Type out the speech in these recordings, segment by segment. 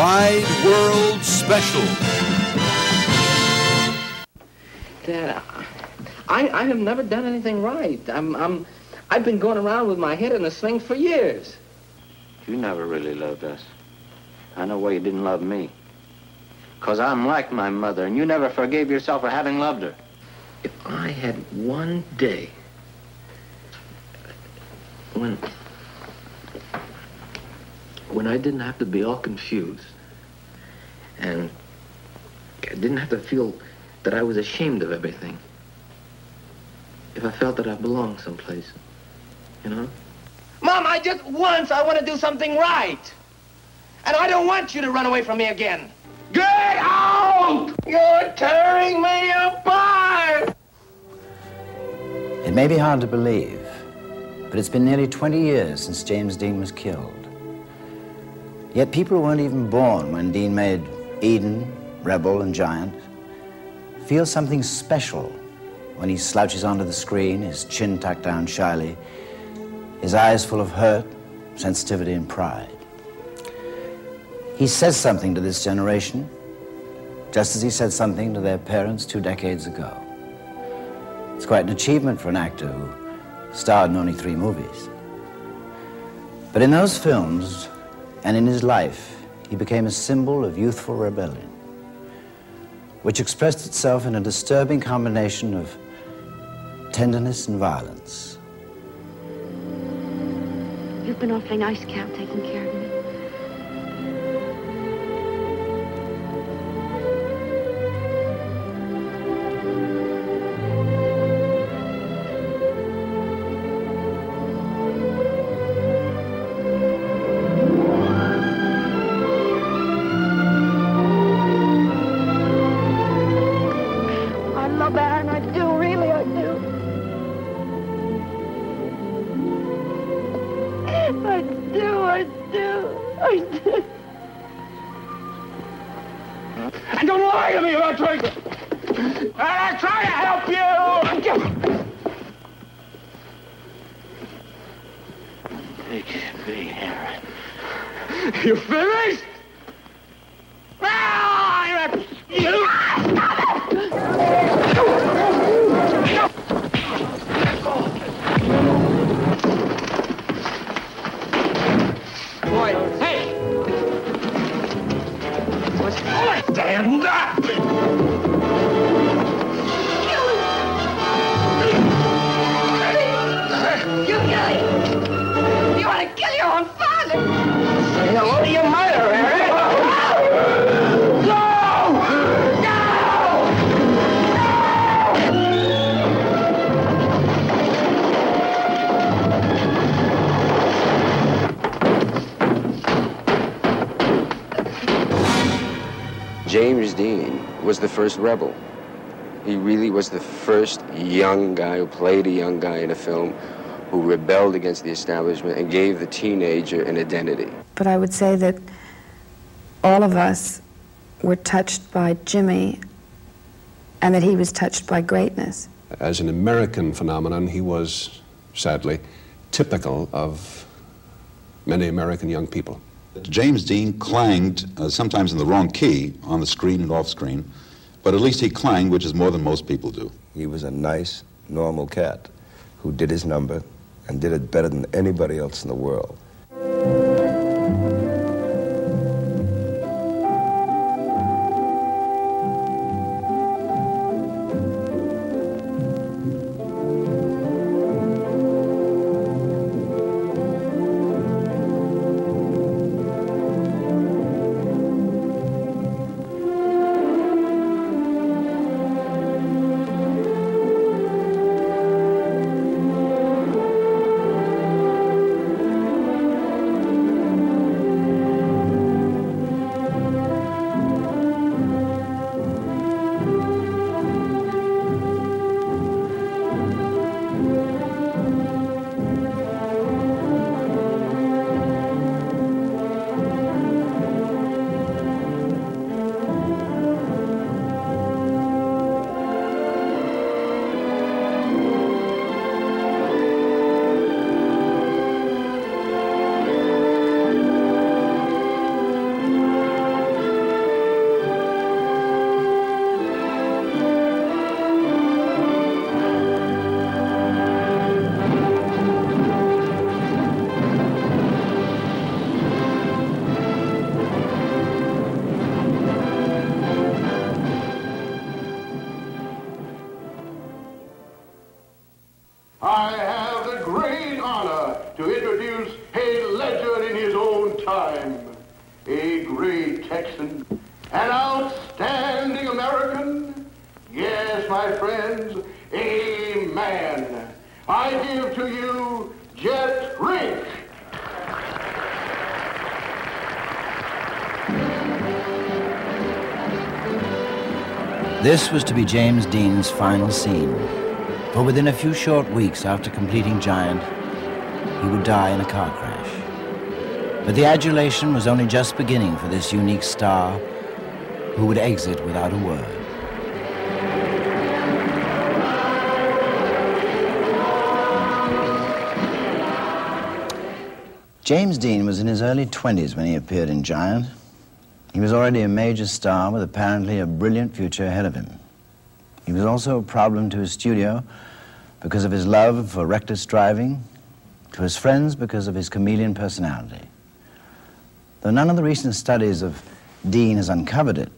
Wide World Special. Dad, I have never done anything right. I've been going around with my head in a sling for years. You never really loved us. I know why you didn't love me. 'Cause I'm like my mother, and you never forgave yourself for having loved her. If I had one day when I didn't have to be all confused and I didn't have to feel that I was ashamed of everything. If I felt that I belonged someplace, you know? Mom, I want to do something right. And I don't want you to run away from me again. Get out! You're tearing me apart! It may be hard to believe, but it's been nearly 20 years since James Dean was killed. Yet people who weren't even born when Dean made Eden, Rebel, and Giant feel something special when he slouches onto the screen, his chin tucked down shyly, his eyes full of hurt, sensitivity, and pride. He says something to this generation, just as he said something to their parents 2 decades ago. It's quite an achievement for an actor who starred in only 3 movies. But in those films, and in his life, he became a symbol of youthful rebellion, which expressed itself in a disturbing combination of tenderness and violence. You've been awfully nice, Cal, taking care of me. And don't lie to me about trying to... I try to help you! Big Harry. You finished? Boy, hey! Stand up! You kill him! You want to kill your own father? Say hello to your mother, Harry! No! No! James Dean was the first rebel. He really was the first young guy who played a young guy in a film who rebelled against the establishment and gave the teenager an identity. But I would say that all of us were touched by Jimmy and that he was touched by greatness. As an American phenomenon, he was, sadly, typical of many American young people. James Dean clanged, sometimes in the wrong key, on the screen and off screen, but at least he clanged, which is more than most people do. He was a nice, normal cat who did his number and did it better than anybody else in the world. I have the great honor to introduce a legend in his own time, a great Texan, an outstanding American, yes, my friends, a man. I give to you Jet Rink. This was to be James Dean's final scene, for within a few short weeks after completing Giant, he would die in a car crash. But the adulation was only just beginning for this unique star who would exit without a word. James Dean was in his early 20s when he appeared in Giant. He was already a major star with apparently a brilliant future ahead of him. He was also a problem to his studio because of his love for reckless driving, to his friends because of his chameleon personality. Though none of the recent studies of Dean has uncovered it,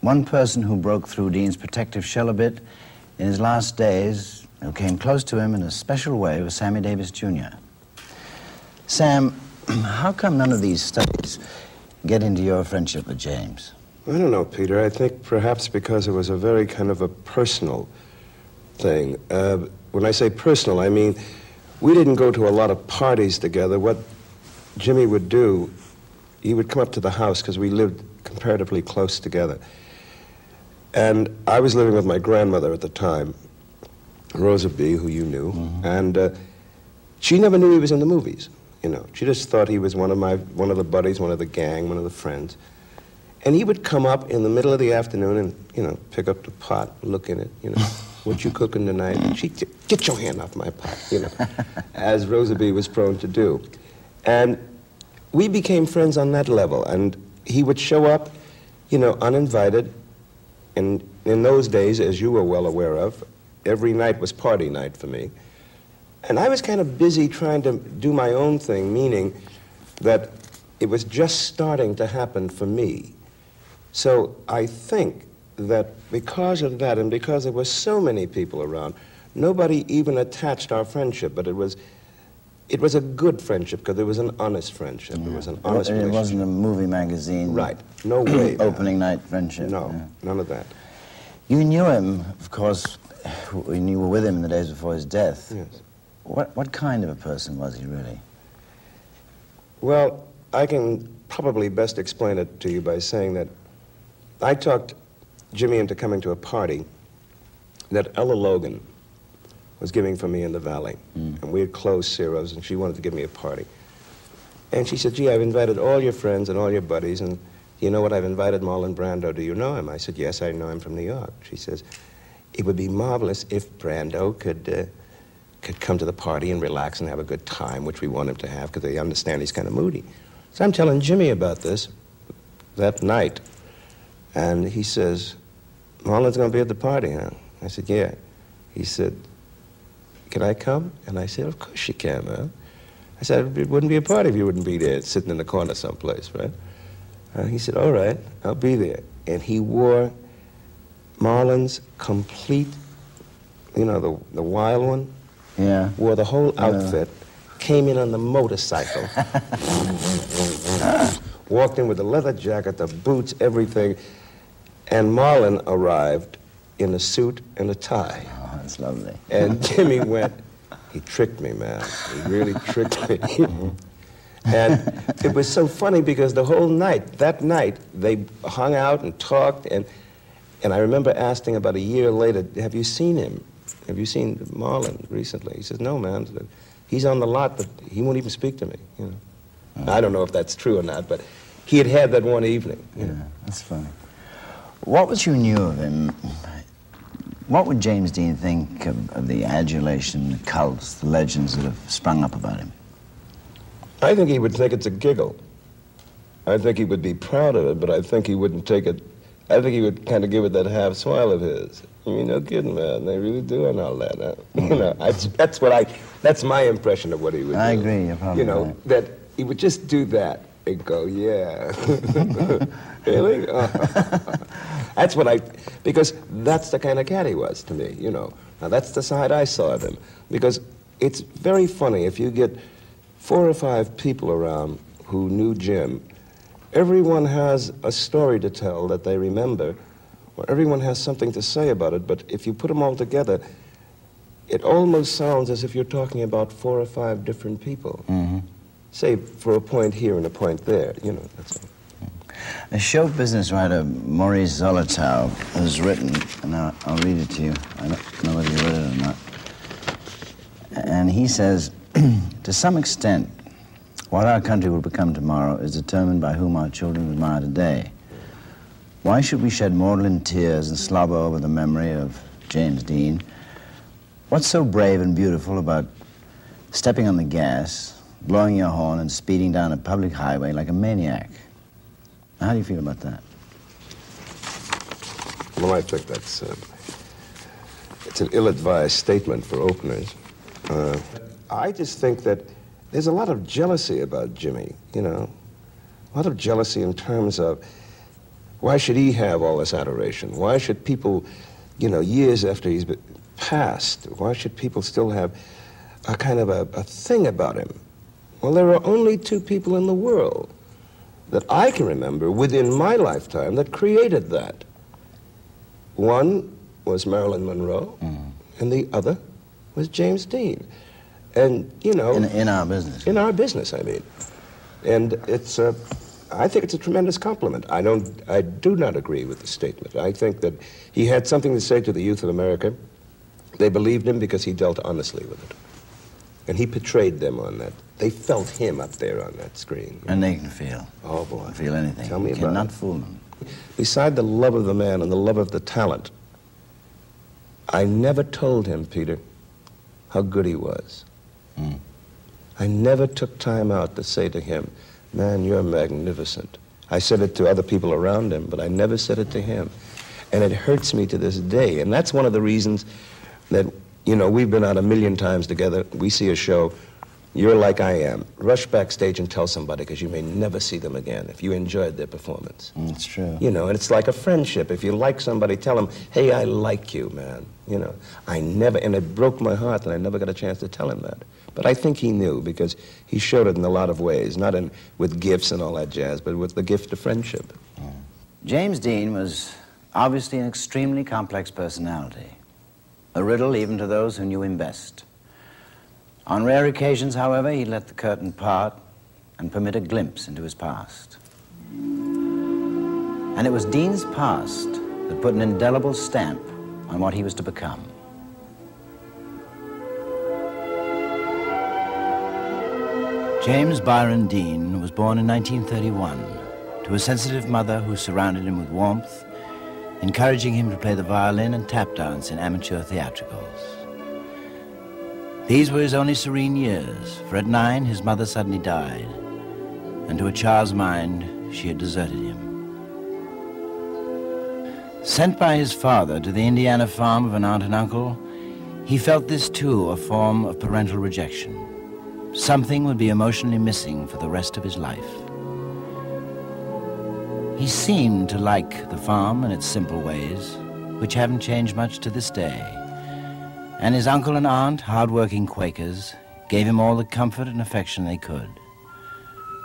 one person who broke through Dean's protective shell a bit in his last days, who came close to him in a special way, was Sammy Davis Jr. Sam, how come none of these studies get into your friendship with James? I don't know, Peter. I think perhaps because it was a very kind of a personal thing. When I say personal, I mean we didn't go to a lot of parties together. What Jimmy would do, he would come up to the house because we lived comparatively close together. And I was living with my grandmother at the time, Rosa B., who you knew, and she never knew he was in the movies. You know, she just thought he was one of the buddies, one of the gang, one of the friends. And he would come up in the middle of the afternoon and, you know, pick up the pot, look in it, you know, what you cooking tonight? And she'd get your hand off my pot, you know, as Rosa B. was prone to do. And we became friends on that level. And he would show up, you know, uninvited. And in those days, as you were well aware of, every night was party night for me. And I was kind of busy trying to do my own thing, meaning that it was just starting to happen for me. So I think that because of that, and because there were so many people around, nobody even attached our friendship, but it was a good friendship because it was an honest friendship. Yeah. It was an honest relationship. It wasn't a movie magazine. Right. No way. Opening night friendship. No, yeah. None of that. You knew him, of course, when you were with him in the days before his death. Yes. What kind of a person was he, really? Well, I can probably best explain it to you by saying that I talked Jimmy into coming to a party that Ella Logan was giving for me in the Valley. And we had closed Ciro's, and she wanted to give me a party. And she said, gee, I've invited all your friends and all your buddies, and you know what, I've invited Marlon Brando. Do you know him? I said, yes, I know him from New York. She says, it would be marvelous if Brando could come to the party and relax and have a good time, which we want him to have, because they understand he's kind of moody. So I'm telling Jimmy about this that night, and he says, Marlon's going to be at the party, huh? I said, yeah. He said, can I come? And I said, of course you can, man. I said, it wouldn't be a party if you wouldn't be there, sitting in the corner someplace, right? He said, all right, I'll be there. And he wore Marlon's complete, you know, the wild one? Yeah. Wore the whole outfit, came in on the motorcycle, walked in with the leather jacket, the boots, everything, and Marlon arrived in a suit and a tie. Oh, that's lovely. And Jimmy went, he tricked me, man. He really tricked me. And it was so funny because the whole night, that night, they hung out and talked, and I remember asking about a year later, have you seen him? Have you seen Marlon recently? He says, no, man. He's on the lot, but he won't even speak to me. You know? Oh. I don't know if that's true or not, but he had that one evening. Yeah, that's funny. What was you knew of him? What would James Dean think of the adulation, the cults, the legends that have sprung up about him? I think he would think it's a giggle. I think he would be proud of it, but I think he wouldn't take it. I think he would kind of give it that half smile of his. I mean, no kidding, man. They really do and all that. Huh? You know, that's my impression of what he would do. I agree. You're probably right. That he would just do that, Pinko, yeah. Really? That's what because that's the kind of cat he was to me, you know. Now, that's the side I saw of him. Because it's very funny, if you get 4 or 5 people around who knew Jim, everyone has a story to tell that they remember, or everyone has something to say about it, but if you put them all together, it almost sounds as if you're talking about 4 or 5 different people. Mm-hmm. Say, for a point here and a point there, you know, that's all. A show business writer, Maurice Zolotow, has written, and I'll read it to you. I don't know whether you read it or not. And he says, to some extent, what our country will become tomorrow is determined by whom our children admire today. Why should we shed maudlin tears and slobber over the memory of James Dean? What's so brave and beautiful about stepping on the gas, blowing your horn, and speeding down a public highway like a maniac? How do you feel about that? Well, I think that's it's an ill-advised statement for openers. I just think that there's a lot of jealousy about Jimmy, you know. A lot of jealousy in terms of why should he have all this adoration? Why should people, you know, years after he's passed, why should people still have a kind of a thing about him? Well, there are only 2 people in the world that I can remember within my lifetime that created that. One was Marilyn Monroe, and the other was James Dean. And, you know... In our business. In our business, I mean. And it's, I think it's a tremendous compliment. I do not agree with the statement. I think that he had something to say to the youth of America. They believed him because he dealt honestly with it. And he portrayed them on that. They felt him up there on that screen. And they can feel. Oh, boy. Feel anything. Tell me about it. You cannot fool them. Beside the love of the man and the love of the talent, I never told him, Peter, how good he was. I never took time out to say to him, man, you're magnificent. I said it to other people around him, but I never said it to him. And it hurts me to this day. And that's one of the reasons that, you know, we've been out 1,000,000 times together. We see a show. You're like I am. Rush backstage and tell somebody, because you may never see them again if you enjoyed their performance. That's true. You know, and it's like a friendship. If you like somebody, tell them, hey, I like you, man. You know, I never, and it broke my heart that I never got a chance to tell him that. But I think he knew, because he showed it in a lot of ways, not with gifts and all that jazz, but with the gift of friendship. James Dean was obviously an extremely complex personality, a riddle even to those who knew him best. On rare occasions, however, he let the curtain part and permit a glimpse into his past. And it was Dean's past that put an indelible stamp on what he was to become. James Byron Dean was born in 1931 to a sensitive mother who surrounded him with warmth, encouraging him to play the violin and tap dance in amateur theatricals. These were his only serene years, for at 9 his mother suddenly died, and to a child's mind she had deserted him. Sent by his father to the Indiana farm of an aunt and uncle, he felt this too a form of parental rejection. Something would be emotionally missing for the rest of his life. He seemed to like the farm and its simple ways, which haven't changed much to this day. And his uncle and aunt, hard-working Quakers, gave him all the comfort and affection they could.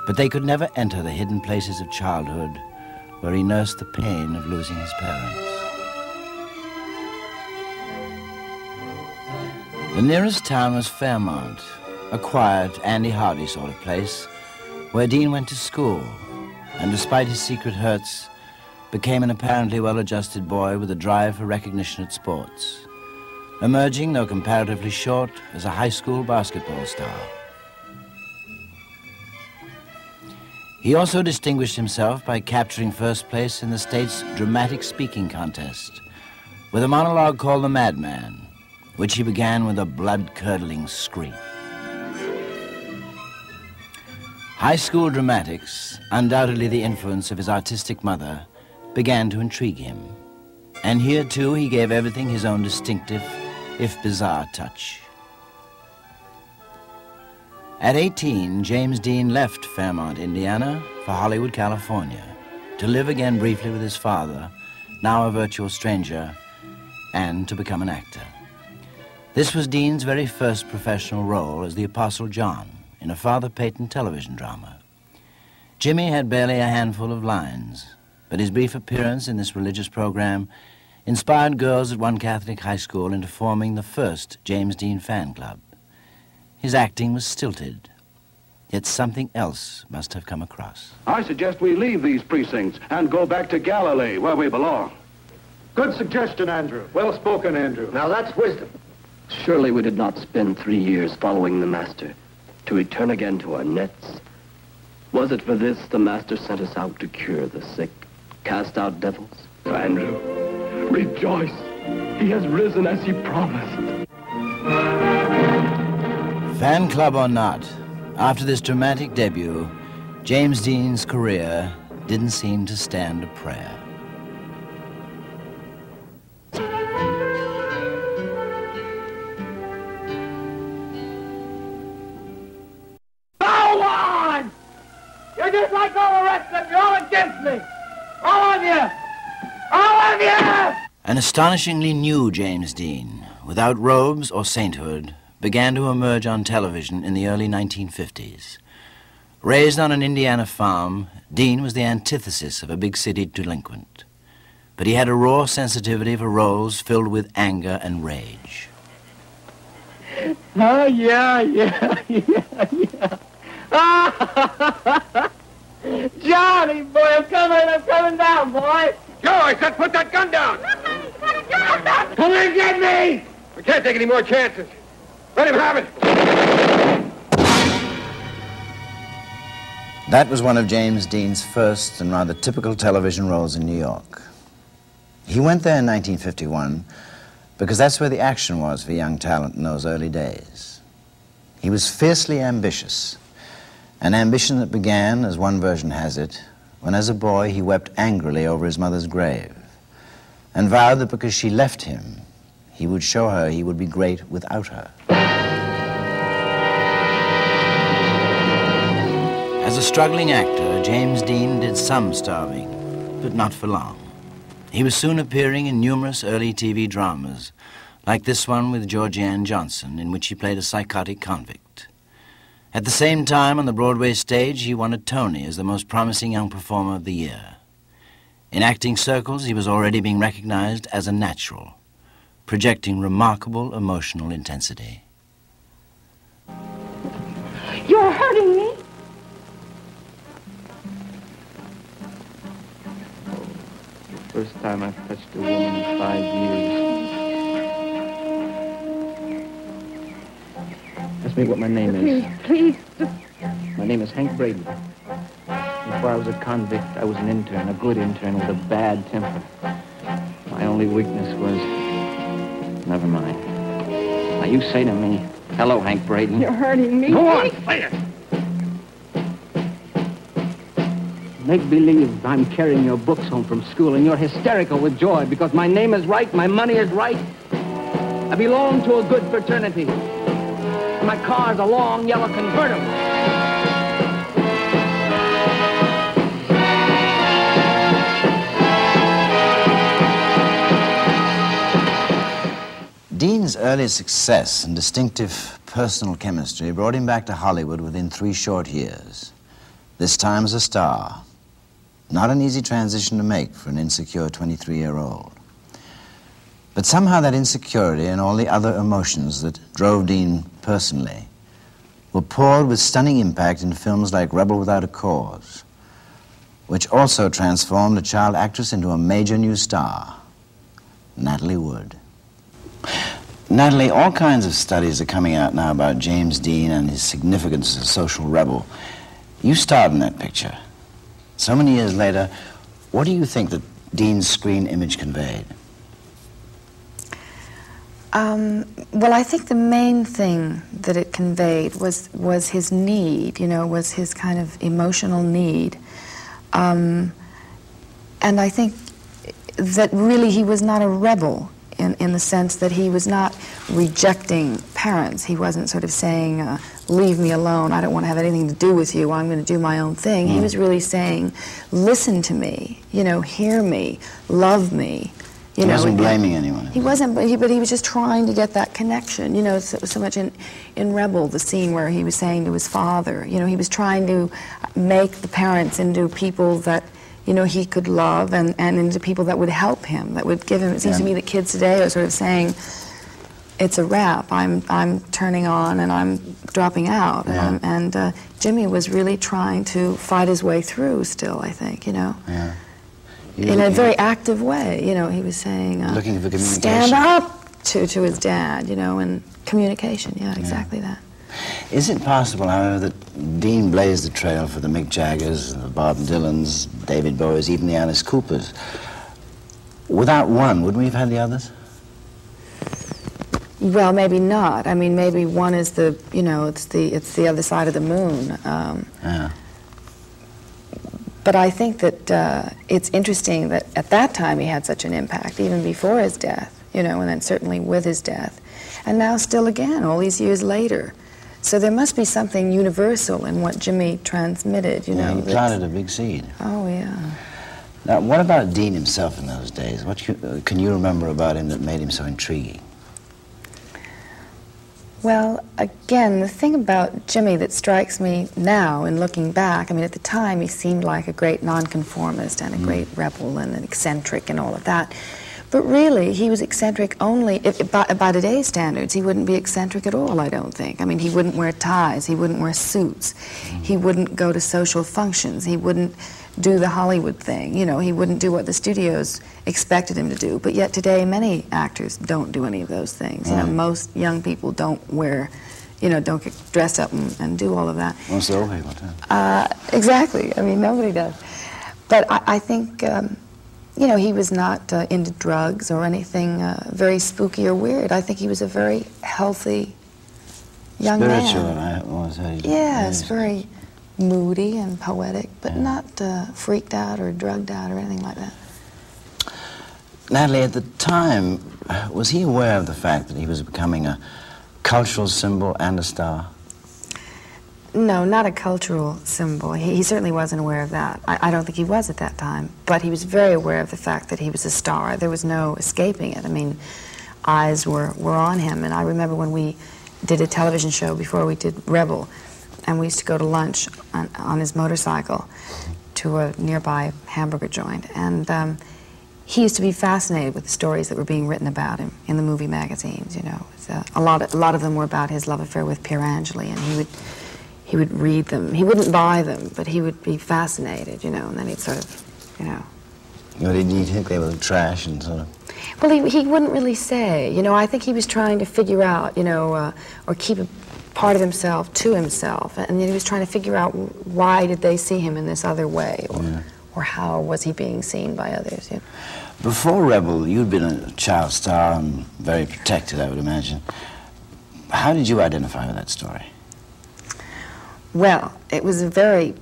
But they could never enter the hidden places of childhood where he nursed the pain of losing his parents. The nearest town was Fairmont, a quiet, Andy Hardy sort of place, where Dean went to school, and despite his secret hurts, became an apparently well-adjusted boy with a drive for recognition at sports, emerging, though comparatively short, as a high school basketball star. He also distinguished himself by capturing first place in the state's dramatic speaking contest with a monologue called The Madman, which he began with a blood-curdling scream. High school dramatics, undoubtedly the influence of his artistic mother, began to intrigue him. And here, too, he gave everything his own distinctive, if bizarre, touch. At 18, James Dean left Fairmont, Indiana, for Hollywood, California, to live again briefly with his father, now a virtual stranger, and to become an actor. This was Dean's very first professional role as the Apostle John in a Father Peyton television drama. Jimmy had barely a handful of lines, but his brief appearance in this religious program inspired girls at one Catholic high school into forming the first James Dean fan club. His acting was stilted, yet something else must have come across. I suggest we leave these precincts and go back to Galilee, where we belong. Good suggestion, Andrew. Well spoken, Andrew. Now that's wisdom. Surely we did not spend 3 years following the Master to return again to our nets. Was it for this the Master sent us out to cure the sick, cast out devils? Andrew, rejoice. He has risen as he promised. Fan club or not, after this dramatic debut, James Dean's career didn't seem to stand a prayer. Go on! You're just like all the rest of them. You're all against me. All of you! All of you! An astonishingly new James Dean, without robes or sainthood, began to emerge on television in the early 1950s. Raised on an Indiana farm, Dean was the antithesis of a big city delinquent. But he had a raw sensitivity for roles filled with anger and rage. Oh, yeah. Johnny, boy, I'm coming down, boy. Joe, I said put that gun down. Come and get me! We can't take any more chances. Let him have it. That was one of James Dean's first and rather typical television roles in New York. He went there in 1951 because that's where the action was for young talent in those early days. He was fiercely ambitious, an ambition that began, as one version has it, when as a boy he wept angrily over his mother's grave and vowed that because she left him, he would show her he would be great without her. As a struggling actor, James Dean did some starving, but not for long. He was soon appearing in numerous early TV dramas, like this one with Georgianne Johnson, in which he played a psychotic convict. At the same time, on the Broadway stage, he won a Tony as the most promising young performer of the year. In acting circles, he was already being recognized as a natural, projecting remarkable emotional intensity. You're hurting me. First time I've touched a woman in 5 years. Ask me what my name is. Please. My name is Hank Braden. Before I was a convict, I was an intern, a good intern with a bad temper. My only weakness was... Never mind. Now you say to me, hello, Hank Braden. You're hurting me. Go on, say it! Make believe I'm carrying your books home from school and you're hysterical with joy because my name is right, my money is right. I belong to a good fraternity. My car's a long yellow convertible. Dean's early success and distinctive personal chemistry brought him back to Hollywood within 3 short years, this time as a star. Not an easy transition to make for an insecure 23-year-old. But somehow that insecurity and all the other emotions that drove Dean personally were poured with stunning impact in films like Rebel Without a Cause, which also transformed a child actress into a major new star, Natalie Wood. Natalie, all kinds of studies are coming out now about James Dean and his significance as a social rebel. You starred in that picture. So many years later, what do you think that Dean's screen image conveyed? Well, I think the main thing that it conveyed was his need, was his kind of emotional need. And I think that really he was not a rebel in the sense that he was not rejecting parents. He wasn't sort of saying, leave me alone, I don't want to have anything to do with you, I'm going to do my own thing. He was really saying, listen to me, you know, hear me, love me. He wasn't blaming anyone. He wasn't, but he was just trying to get that connection. You know, so much in Rebel, the scene where he was saying to his father, you know, he was trying to make the parents into people that, you know, he could love and into people that would help him, that would give him. It seems to me that kids today are sort of saying, it's a wrap, I'm turning on and I'm dropping out. Yeah. And Jimmy was really trying to fight his way through still, I think, you know. Yeah. In a very active way, you know, he was saying, looking for communication. Stand up to his dad, you know, and communication, yeah, exactly that. Is it possible, however, that Dean blazed the trail for the Mick Jaggers, the Bob Dylans, David Bowies, even the Alice Coopers? Without one, wouldn't we have had the others? Well, maybe not. I mean, maybe one is the, you know, it's the other side of the moon. Yeah. But I think that it's interesting that at that time he had such an impact, even before his death, you know, and then certainly with his death. And now still again, all these years later. So there must be something universal in what Jimmy transmitted, you know. He planted a big seed. Oh, yeah. Now, what about Dean himself in those days? What can you remember about him that made him so intriguing? Well, again, the thing about Jimmy that strikes me now in looking back, I mean, at the time he seemed like a great nonconformist and a great rebel and an eccentric and all of that. But really, he was eccentric only, by today's standards, he wouldn't be eccentric at all, I don't think. I mean, he wouldn't wear ties, he wouldn't wear suits, he wouldn't go to social functions, he wouldn't do the Hollywood thing, you know, he wouldn't do what the studios expected him to do. But yet today, many actors don't do any of those things. You know, most young people don't wear, you know, don't get dressed up and do all of that. Most old people do. Exactly. I mean, nobody does. But I think, you know, he was not into drugs or anything very spooky or weird. I think he was a very healthy young man. Spiritual, yes, very moody and poetic, but not freaked out or drugged out or anything like that. Natalie, at the time, was he aware of the fact that he was becoming a cultural symbol and a star? No, not a cultural symbol. He certainly wasn't aware of that. I don't think he was at that time, but he was very aware of the fact that he was a star. There was no escaping it. I mean, eyes were on him, and I remember when we did a television show before we did Rebel, and we used to go to lunch on his motorcycle to a nearby hamburger joint, and he used to be fascinated with the stories that were being written about him in the movie magazines, you know. So a lot of them were about his love affair with Pierangeli, and he would read them. He wouldn't buy them, but he would be fascinated, you know, and then he'd sort of, you know. Did he think they were trash and sort of? Well, he wouldn't really say, you know. I think he was trying to figure out, you know, or keep a part of himself to himself, and then he was trying to figure out why did they see him in this other way, or how was he being seen by others. You know? Before Rebel, you'd been a child star and very protected, I would imagine. How did you identify with that story? Well, it was a very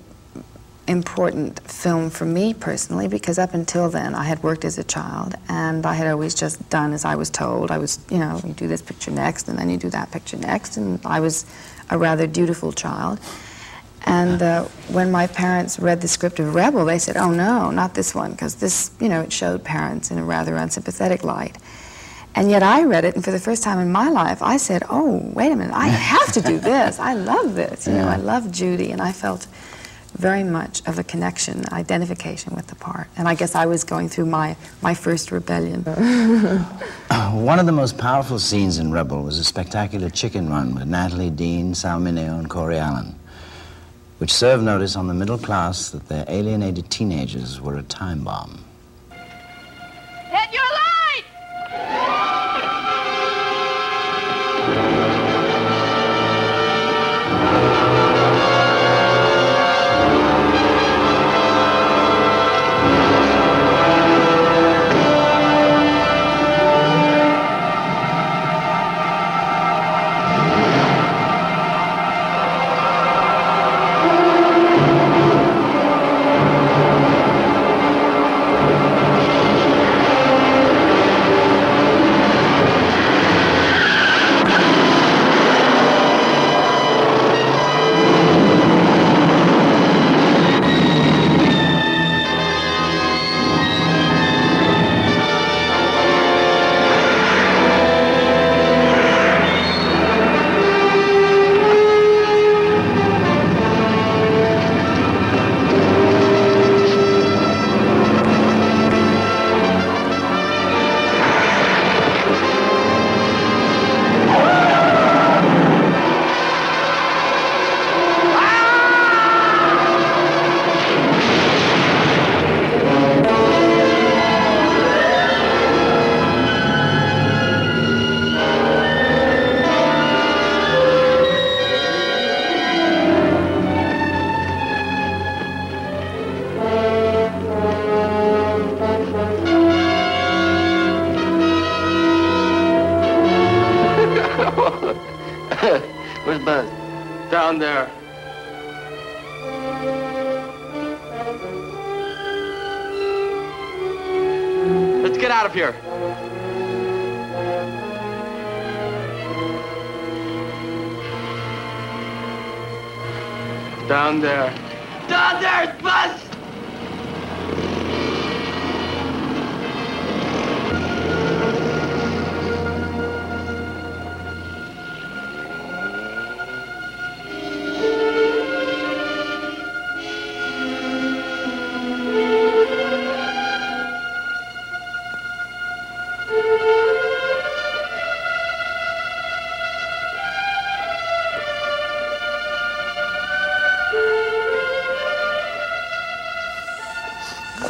important film for me personally, because up until then I had worked as a child and I had always just done as I was told. I was, you know, you do this picture next and then you do that picture next, and I was a rather dutiful child. And when my parents read the script of Rebel, they said, oh no, not this one, because this, you know, it showed parents in a rather unsympathetic light. And yet I read it, and for the first time in my life, I said, oh, wait a minute, I have to do this. I love this. You know, I love Judy, and I felt very much of a connection, identification with the part. And I guess I was going through my first rebellion. One of the most powerful scenes in Rebel was a spectacular chicken run with Natalie, Dean, Sal Mineo, and Corey Allen, which served notice on the middle class that their alienated teenagers were a time bomb. Hit your light! Where's Buzz? Down there. Let's get out of here. Down there. Down there, Buzz!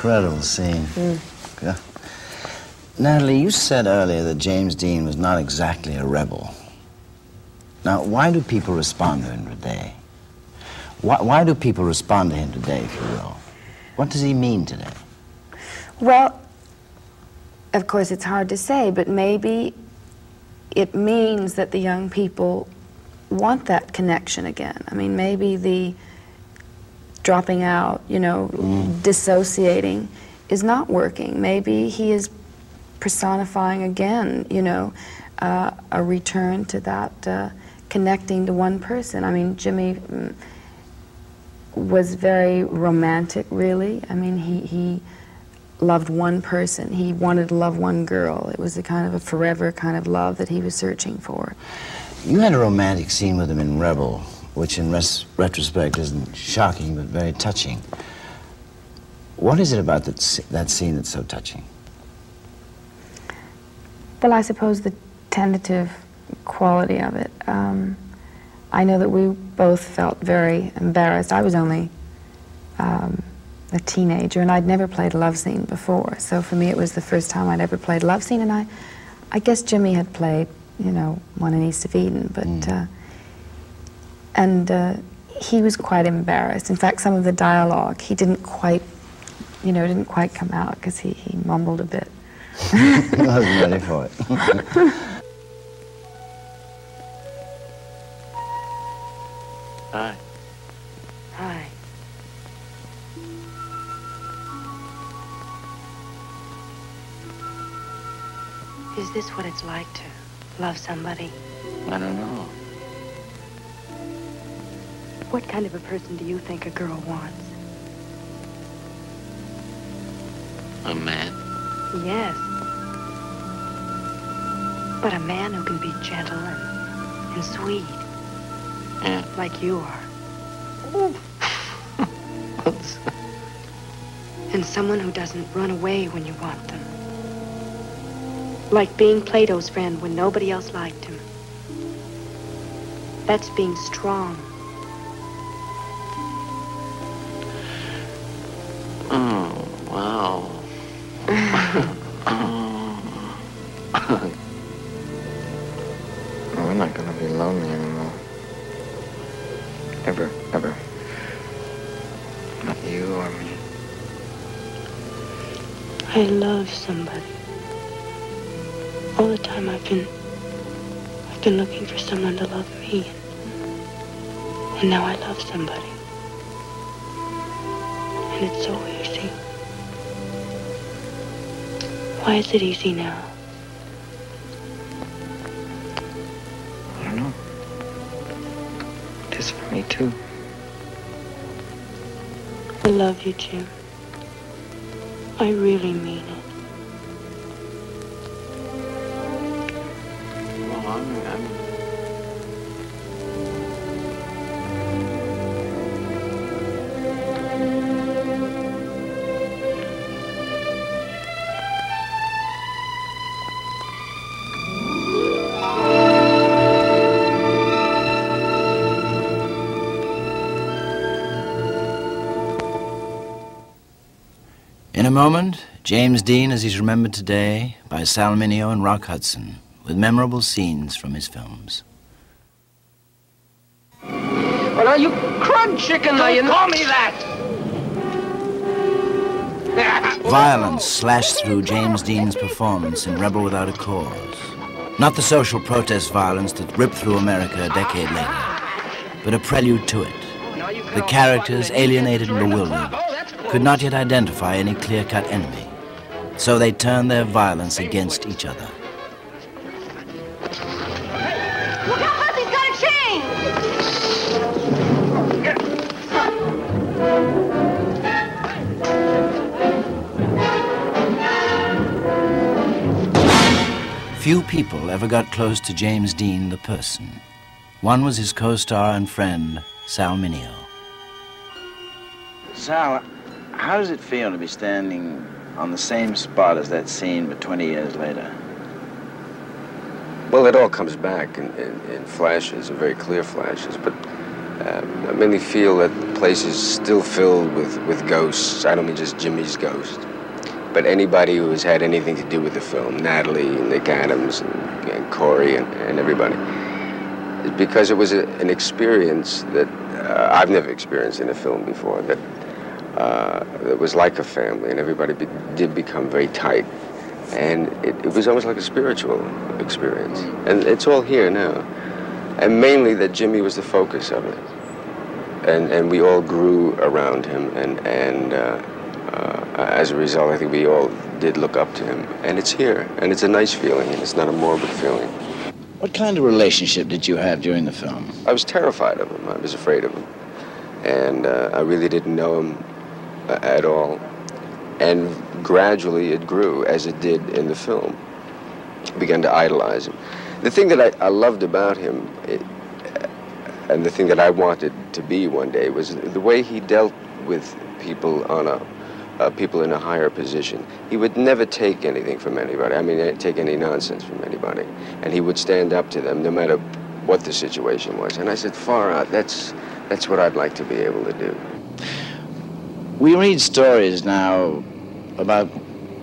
Incredible scene. Yeah. Natalie, you said earlier that James Dean was not exactly a rebel. Now, why do people respond to him today? Why do people respond to him today, if you will? What does he mean today? Well, of course, it's hard to say, but maybe it means that the young people want that connection again. I mean, maybe the dropping out, you know, dissociating is not working. Maybe he is personifying again, you know, a return to that connecting to one person. I mean, Jimmy was very romantic, really. I mean, he loved one person. He wanted to love one girl. It was a kind of a forever kind of love that he was searching for. You had a romantic scene with him in Rebel, which in retrospect isn't shocking, but very touching. What is it about that scene that's so touching? Well, I suppose the tentative quality of it. I know that we both felt very embarrassed. I was only a teenager, and I'd never played a love scene before. So for me, it was the first time I'd ever played a love scene, and I guess Jimmy had played, you know, one in East of Eden, but... he was quite embarrassed. In fact, some of the dialogue, he didn't quite, you know, didn't quite come out because he mumbled a bit. I wasn't ready for it. Hi. Hi. Is this what it's like to love somebody? I don't know. What kind of a person do you think a girl wants? A man? Yes. But a man who can be gentle and sweet. Yeah. Like you are. And someone who doesn't run away when you want them. Like being Plato's friend when nobody else liked him. That's being strong. Oh, wow. We're not gonna be lonely anymore. Ever, ever. Not you or me. I love somebody. All the time I've been looking for someone to love me. And now I love somebody. And it's so easy. Why is it easy now? I don't know. It is for me, too. I love you, Jim. I really mean it. Well, I'm... In a moment, James Dean as he's remembered today by Sal Mineo and Rock Hudson, with memorable scenes from his films. Well, now, you crud chicken, now, you call me that! Violence slashed through James Dean's performance in Rebel Without a Cause. Not the social protest violence that ripped through America a decade later, but a prelude to it. The characters, alienated and bewildered, could not yet identify any clear-cut enemy, so they turned their violence against each other. Look out, Buzz, he's got a chain! Few people ever got close to James Dean, the person. One was his co-star and friend, Sal Mineo. Sal, how does it feel to be standing on the same spot as that scene, but 20 years later? Well, it all comes back in flashes, in very clear flashes, but I mainly feel that the place is still filled with ghosts. I don't mean just Jimmy's ghost, but anybody who has had anything to do with the film, Natalie, and Nick Adams, and Corey, and everybody. Because it was an experience that I've never experienced in a film before, that was like a family, and everybody did become very tight. And it was almost like a spiritual experience. And it's all here now. And mainly that Jimmy was the focus of it. And we all grew around him, and as a result, I think we all did look up to him. And it's here, and it's a nice feeling, and it's not a morbid feeling. What kind of relationship did you have during the film? I was terrified of him. I was afraid of him. And I really didn't know him at all. And gradually it grew, as it did in the film. I began to idolize him. The thing that I loved about him, and the thing that I wanted to be one day, was the way he dealt with people people in a higher position. He would never take anything from anybody. I mean, take any nonsense from anybody. And he would stand up to them no matter what the situation was. And I said, far out, that's what I'd like to be able to do. We read stories now about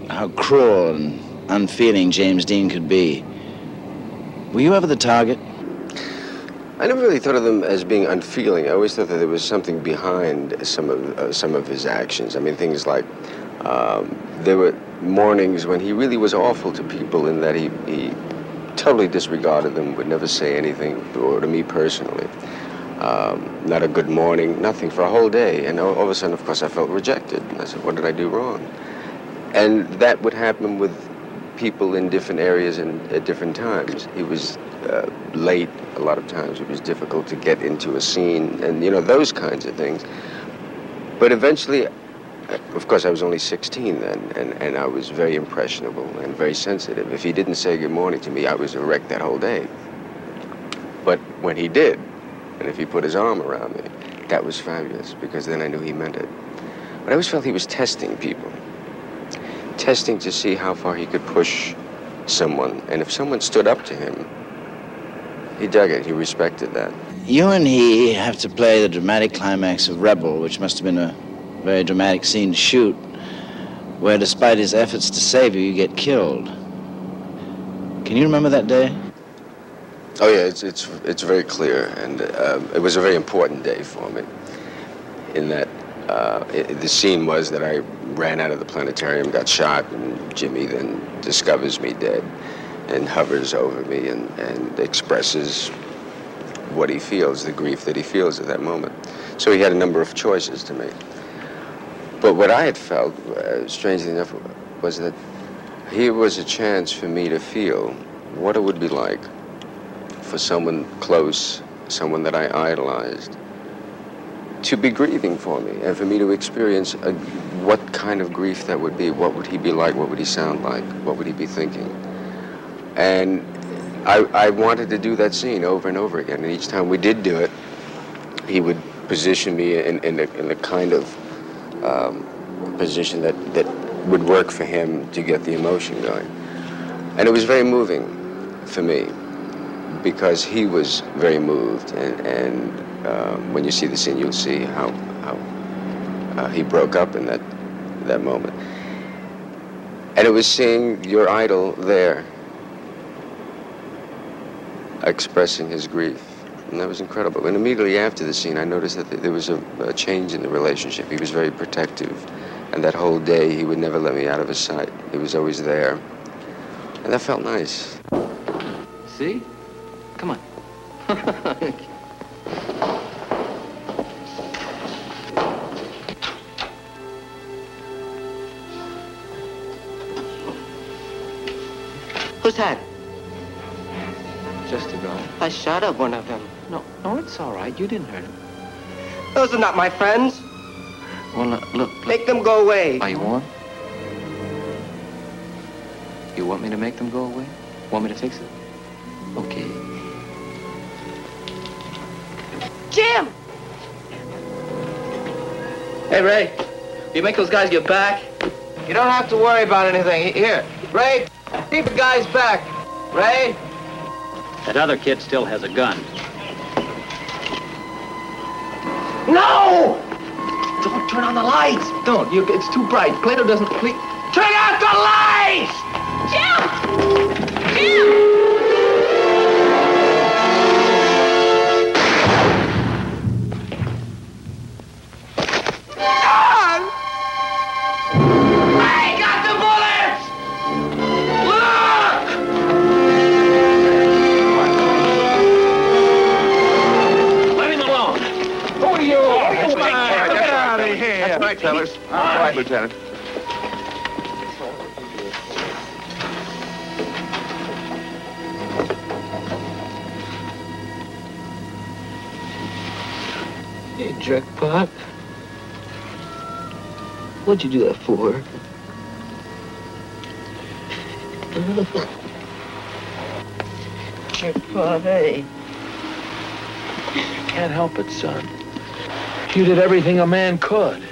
how cruel and unfeeling James Dean could be. Were you ever the target? I never really thought of them as being unfeeling. I always thought that there was something behind some of his actions. I mean, things like there were mornings when he really was awful to people, in that he totally disregarded them, would never say anything, or to me personally. Not a good morning, nothing for a whole day. And all of a sudden, of course, I felt rejected. And I said, what did I do wrong? And that would happen with people in different areas and at different times. He was late a lot of times. It was difficult to get into a scene, and you know, those kinds of things. But eventually, of course, I was only 16 then, and I was very impressionable and very sensitive. If he didn't say good morning to me, I was a wreck that whole day. But when he did, and if he put his arm around me, that was fabulous, because then I knew he meant it. But I always felt he was testing people. Testing to see how far he could push someone. And if someone stood up to him, he dug it, he respected that. You and he have to play the dramatic climax of Rebel, which must have been a very dramatic scene to shoot, where despite his efforts to save you, you get killed. Can you remember that day? Oh yeah, it's very clear, and it was a very important day for me, in that the scene was that I ran out of the planetarium, got shot, and Jimmy then discovers me dead and hovers over me and expresses what he feels, the grief that he feels at that moment. So he had a number of choices to make. But what I had felt, strangely enough, was that here was a chance for me to feel what it would be like for someone close, someone that I idolized, to be grieving for me, and for me to experience what kind of grief that would be. What would he be like? What would he sound like? What would he be thinking? And I wanted to do that scene over and over again, and each time we did do it, he would position me in the kind of position that would work for him to get the emotion going. And it was very moving for me, because he was very moved, and when you see the scene, you'll see how he broke up in that moment. And it was seeing your idol there, expressing his grief, and that was incredible. And immediately after the scene, I noticed that there was a change in the relationship. He was very protective, and that whole day, he would never let me out of his sight. He was always there, and that felt nice. See? Come on. Who's that? Just a guy. I shot up one of them. No, it's all right. You didn't hurt him. Those are not my friends. Well, look. Make them go away. Are you warm? You want me to make them go away? Want me to fix it? Okay. Jim! Hey, Ray. You make those guys get back? You don't have to worry about anything. Here, Ray, keep the guys back. Ray? That other kid still has a gun. No! Don't turn on the lights. Don't. It's too bright. Plato doesn't... Please. Turn out the lights! Jim! Jim! Tellers. All right, Lieutenant. Hey, jerkpot. What'd you do that for? Jerkpot, hey. Can't help it, son. You did everything a man could.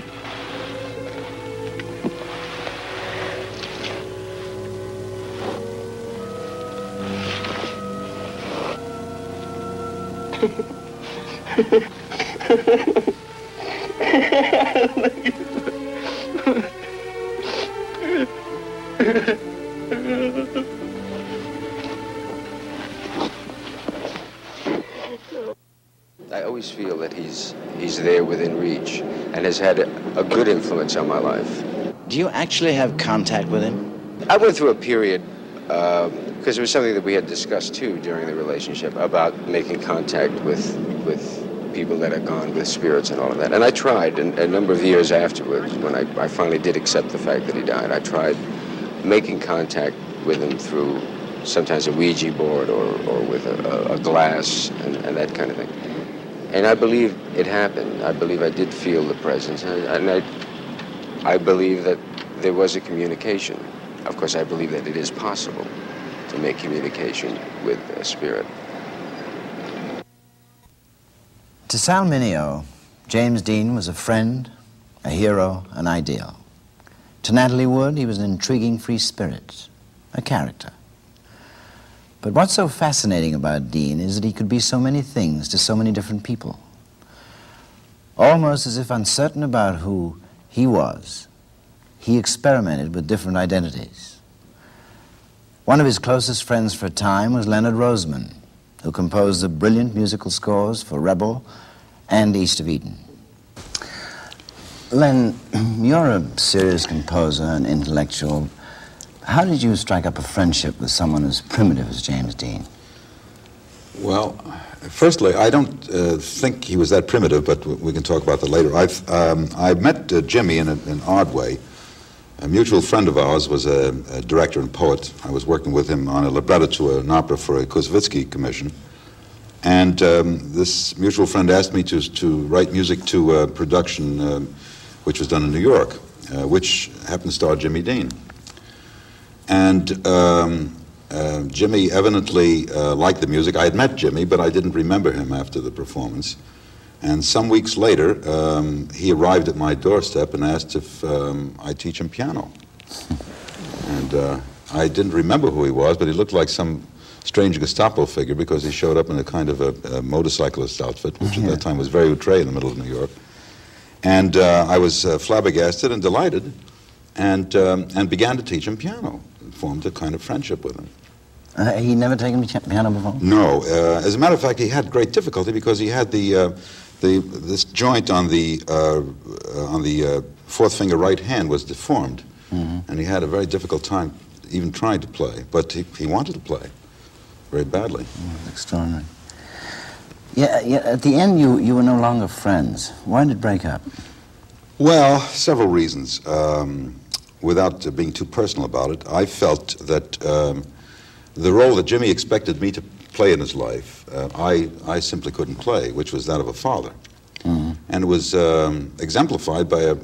I always feel that he's there within reach and has had a good influence on my life. Do you actually have contact with him? I went through a period, because it was something that we had discussed too during the relationship, about making contact with people that had gone with spirits and all of that. And I tried, and a number of years afterwards, when I finally did accept the fact that he died, I tried making contact with him through sometimes a Ouija board or with a glass and that kind of thing. And I believe it happened. I believe I did feel the presence, and I believe that there was a communication. Of course, I believe that it is possible to make communication with a spirit. To Sal Mineo, James Dean was a friend, a hero, an ideal. To Natalie Wood, he was an intriguing free spirit, a character. But what's so fascinating about Dean is that he could be so many things to so many different people. Almost as if uncertain about who he was, he experimented with different identities. One of his closest friends for a time was Leonard Roseman, who composed the brilliant musical scores for Rebel and East of Eden. Len, you're a serious composer and intellectual. How did you strike up a friendship with someone as primitive as James Dean? Well, firstly, I don't think he was that primitive, but we can talk about that later. I met Jimmy in an odd way. A mutual friend of ours was a director and poet. I was working with him on a libretto to an opera for a Koussevitzky commission. And this mutual friend asked me to write music to a production which was done in New York, which happened to star Jimmy Dean. And Jimmy evidently liked the music. I had met Jimmy, but I didn't remember him after the performance. And some weeks later, he arrived at my doorstep and asked if I'd teach him piano. And I didn't remember who he was, but he looked like some strange Gestapo figure because he showed up in a kind of a motorcyclist outfit, which at that time was very outre in the middle of New York. And I was flabbergasted and delighted, and began to teach him piano. Formed a kind of friendship with him. He never taken piano before? No. As a matter of fact, he had great difficulty because he had this joint on the fourth finger right hand was deformed, and he had a very difficult time even trying to play. But he wanted to play, very badly. Extraordinary. Yeah, at the end, you were no longer friends. Why did it break up? Well, several reasons. Without being too personal about it, I felt that the role that Jimmy expected me to play in his life, I simply couldn't play, which was that of a father. Mm-hmm. And it was exemplified by a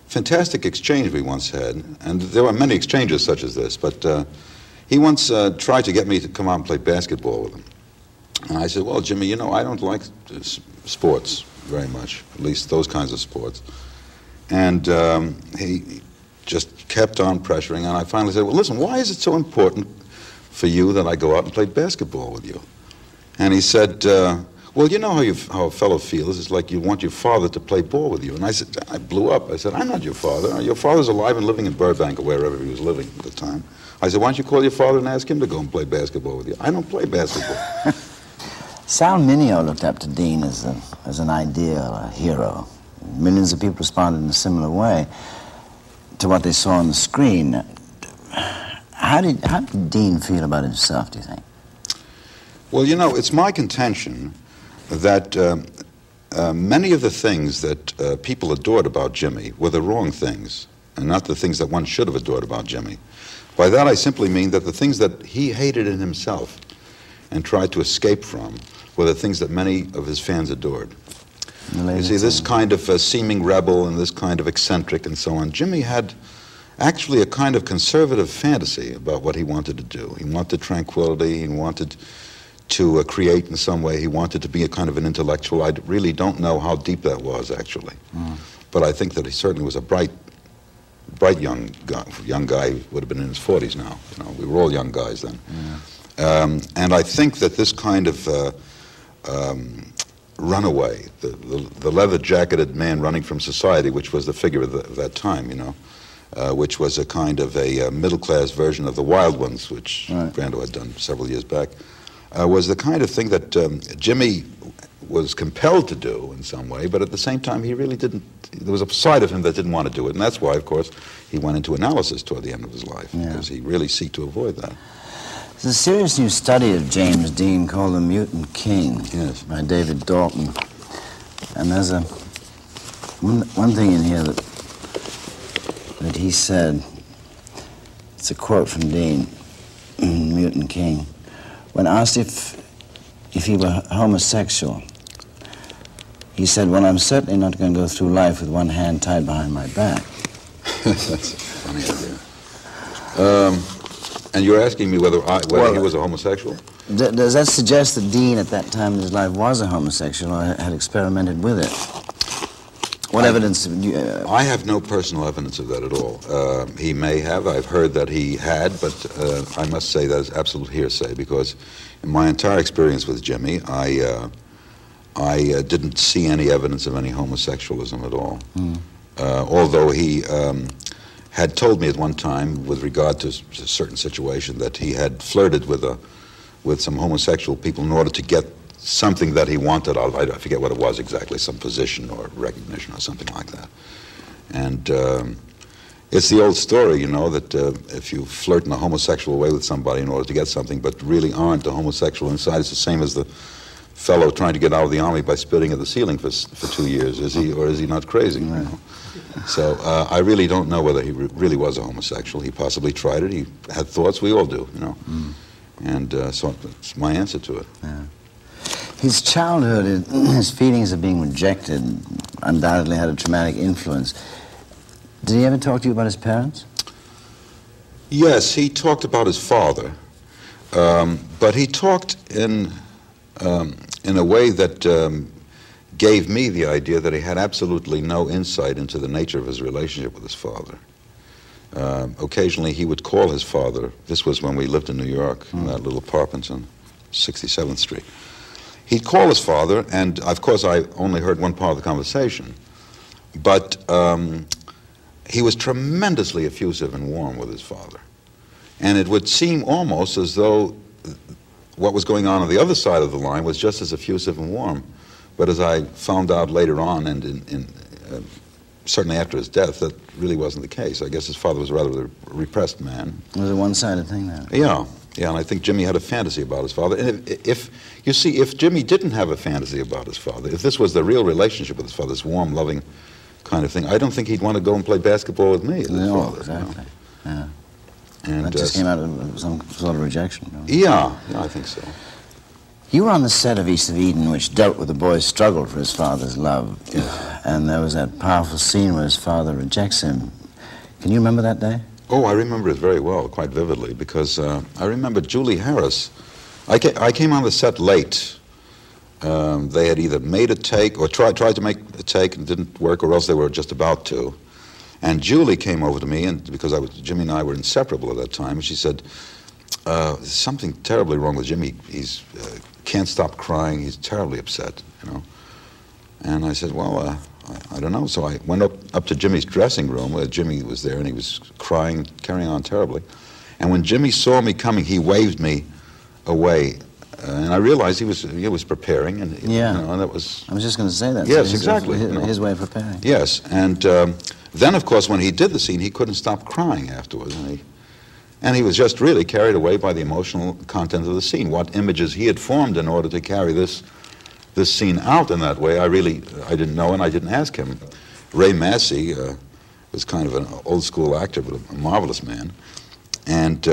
fantastic exchange we once had. And there were many exchanges such as this, but he once tried to get me to come out and play basketball with him. And I said, well, Jimmy, you know, I don't like sports very much, at least those kinds of sports. And he just kept on pressuring, and I finally said, well, listen, why is it so important for you that I go out and play basketball with you? And he said, well, you know how a fellow feels. It's like you want your father to play ball with you. And I said, I blew up. I said, I'm not your father. Your father's alive and living in Burbank or wherever he was living at the time. I said, why don't you call your father and ask him to go and play basketball with you? I don't play basketball. Sal Mineo looked up to Dean as an ideal, a hero. Millions of people responded in a similar way to what they saw on the screen. How did Dean feel about himself, do you think? Well, you know, it's my contention that many of the things that people adored about Jimmy were the wrong things, and not the things that one should have adored about Jimmy. By that I simply mean that the things that he hated in himself and tried to escape from were the things that many of his fans adored. You see, this kind of seeming rebel and this kind of eccentric and so on, Jimmy had actually a kind of conservative fantasy about what he wanted to do. He wanted tranquility, he wanted to create in some way, he wanted to be a kind of an intellectual. I really don't know how deep that was, actually. But I think that he certainly was a bright young guy, would have been in his 40s now. You know, we were all young guys then. And I think that this kind of runaway, the leather-jacketed man running from society, which was the figure of that time, you know, which was a kind of a middle-class version of the Wild Ones, which Brando had done several years back, was the kind of thing that Jimmy was compelled to do in some way, but at the same time he really didn't, there was a side of him that didn't want to do it, and that's why, of course, he went into analysis toward the end of his life, because he really sought to avoid that. There's a serious new study of James Dean called The Mutant King by David Dalton. And there's one thing in here that he said. It's a quote from Dean, Mutant King. When asked if he were homosexual, he said, well, I'm certainly not going to go through life with one hand tied behind my back. That's a funny idea. And you're asking me whether he was a homosexual? Does that suggest that Dean at that time in his life was a homosexual or had experimented with it? What evidence? I have no personal evidence of that at all. He may have. I've heard that he had, but I must say that is absolute hearsay, because in my entire experience with Jimmy, I didn't see any evidence of any homosexualism at all. Although he had told me at one time, with regard to a certain situation, that he had flirted with some homosexual people in order to get something that he wanted out of, I forget what it was exactly, some position or recognition or something like that. And it's the old story, you know, that if you flirt in a homosexual way with somebody in order to get something, but really aren't a homosexual inside, it's the same as the fellow trying to get out of the army by spitting at the ceiling for 2 years. Is he, or is he not crazy? You know? So I really don't know whether he really was a homosexual. He possibly tried it. He had thoughts. We all do, you know. And so that's my answer to it. His childhood, his feelings of being rejected, undoubtedly had a traumatic influence. Did he ever talk to you about his parents? Yes, he talked about his father, but he talked in a way that gave me the idea that he had absolutely no insight into the nature of his relationship with his father. Occasionally he would call his father. This was when we lived in New York, in that little apartment on 67th Street. He'd call his father, and of course I only heard one part of the conversation, but he was tremendously effusive and warm with his father. And it would seem almost as though what was going on the other side of the line was just as effusive and warm. But as I found out later on, and certainly after his death, that really wasn't the case. I guess his father was rather a repressed man. It was a one-sided thing then. Yeah. Yeah, and I think Jimmy had a fantasy about his father. And if Jimmy didn't have a fantasy about his father, if this was the real relationship with his father, this warm, loving kind of thing, I don't think he'd want to go and play basketball with me as his father. Exactly. You know? Yeah. And that just came out of some sort of rejection. You know? Yeah, I think so. You were on the set of East of Eden, which dealt with the boy's struggle for his father's love. Yeah. And there was that powerful scene where his father rejects him. Can you remember that day? Oh, I remember it very well, quite vividly, because I remember Julie Harris. I came on the set late. They had either made a take or tried to make a take and didn't work, or else they were just about to. And Julie came over to me, and because Jimmy and I were inseparable at that time, and she said, "There's something terribly wrong with Jimmy. He's can't stop crying. He's terribly upset, you know." And I said, "Well, I don't know." So I went up to Jimmy's dressing room where Jimmy was there, and he was crying, carrying on terribly. And when Jimmy saw me coming, he waved me away, and I realized he was preparing, and yeah, you know, and that was. I was just going to say that. Yes, exactly. His way of preparing. Yes, and then of course when he did the scene, he couldn't stop crying afterwards, and he was just really carried away by the emotional content of the scene. What images he had formed in order to carry this scene out in that way, I didn't know, and I didn't ask him. Ray Massey was kind of an old school actor, but a marvelous man. And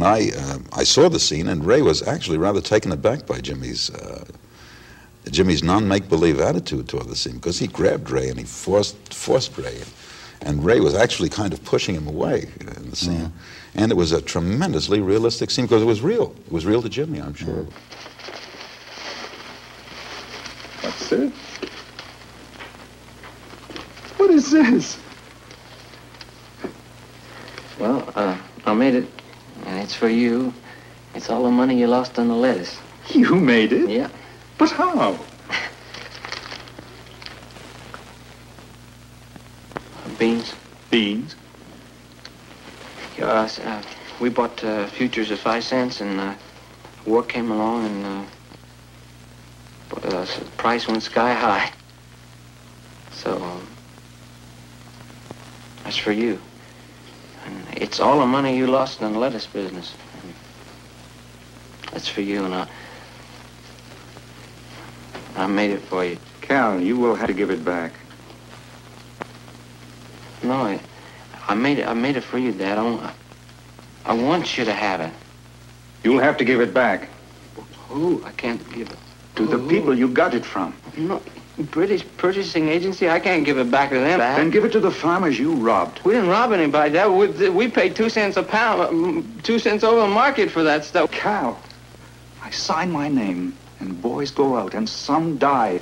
I saw the scene, and Ray was actually rather taken aback by Jimmy's non-make-believe attitude toward the scene, because he grabbed Ray and he forced Ray, and Ray was actually kind of pushing him away in the scene. Yeah. And it was a tremendously realistic scene because it was real. It was real to Jimmy, I'm sure. What's it? What is this? Well, I made it, and it's for you. It's all the money you lost on the lettuce. You made it? Yeah. But how? Beans. Beans? Yeah, we bought futures at 5 cents, and war came along, and the price went sky high. So, that's for you. And it's all the money you lost in the lettuce business. And that's for you, and I made it for you. Cal, you will have to give it back. No, I made it for you, Dad. I want you to have it. You'll have to give it back. Who? I can't give it. To the people you got it from. No, British Purchasing Agency, I can't give it back to them. Then give it to the farmers you robbed. We didn't rob anybody, Dad. We paid 2 cents a pound, 2 cents over the market for that stuff. Cal, I sign my name, and boys go out, and some die.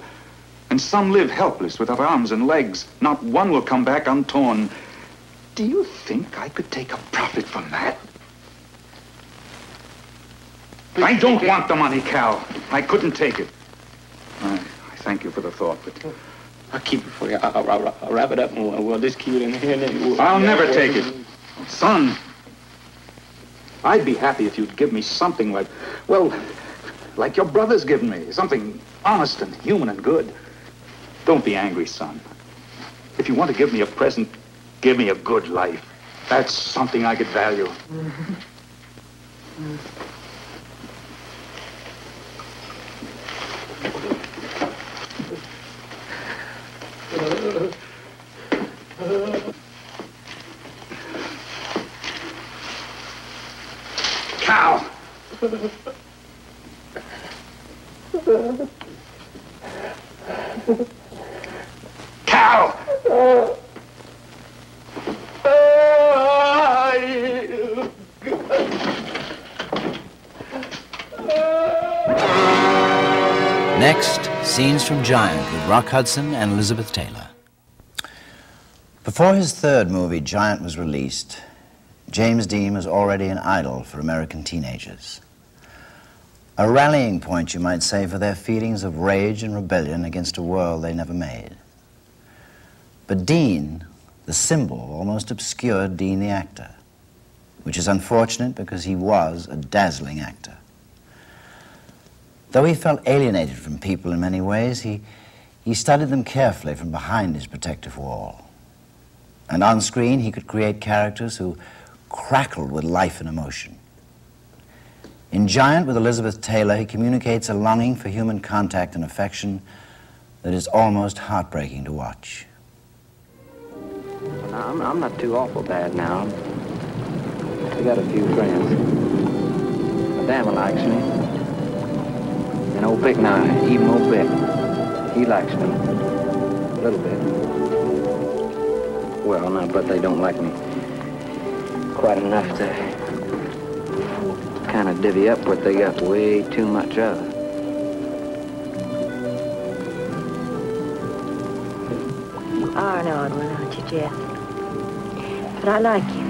And some live helpless without arms and legs. Not one will come back untorn. Do you think I could take a profit from that? I don't want the money, Cal. I couldn't take it. I thank you for the thought, but... I'll keep it for you. I'll wrap it up, and we'll just keep it in here, and then I'll never take it. Son, I'd be happy if you'd give me something like, well, like your brother's given me. Something honest and human and good. Don't be angry, son. If you want to give me a present, give me a good life. That's something I could value. Cal! Cal! Next, scenes from Giant with Rock Hudson and Elizabeth Taylor. Before his third movie, Giant, was released, James Dean was already an idol for American teenagers. A rallying point, you might say, for their feelings of rage and rebellion against a world they never made. But Dean, the symbol, almost obscured Dean the actor, which is unfortunate because he was a dazzling actor. Though he felt alienated from people in many ways, he studied them carefully from behind his protective wall. And on screen, he could create characters who crackled with life and emotion. In Giant with Elizabeth Taylor, he communicates a longing for human contact and affection that is almost heartbreaking to watch. I'm not too awful bad now. I got a few friends. Madame likes me. And old Vic now, even old Vic, he likes me. A little bit. Well, no, but they don't like me quite enough to kind of divvy up what they got way too much of. You are an odd one, aren't you, Jeff? But I like you.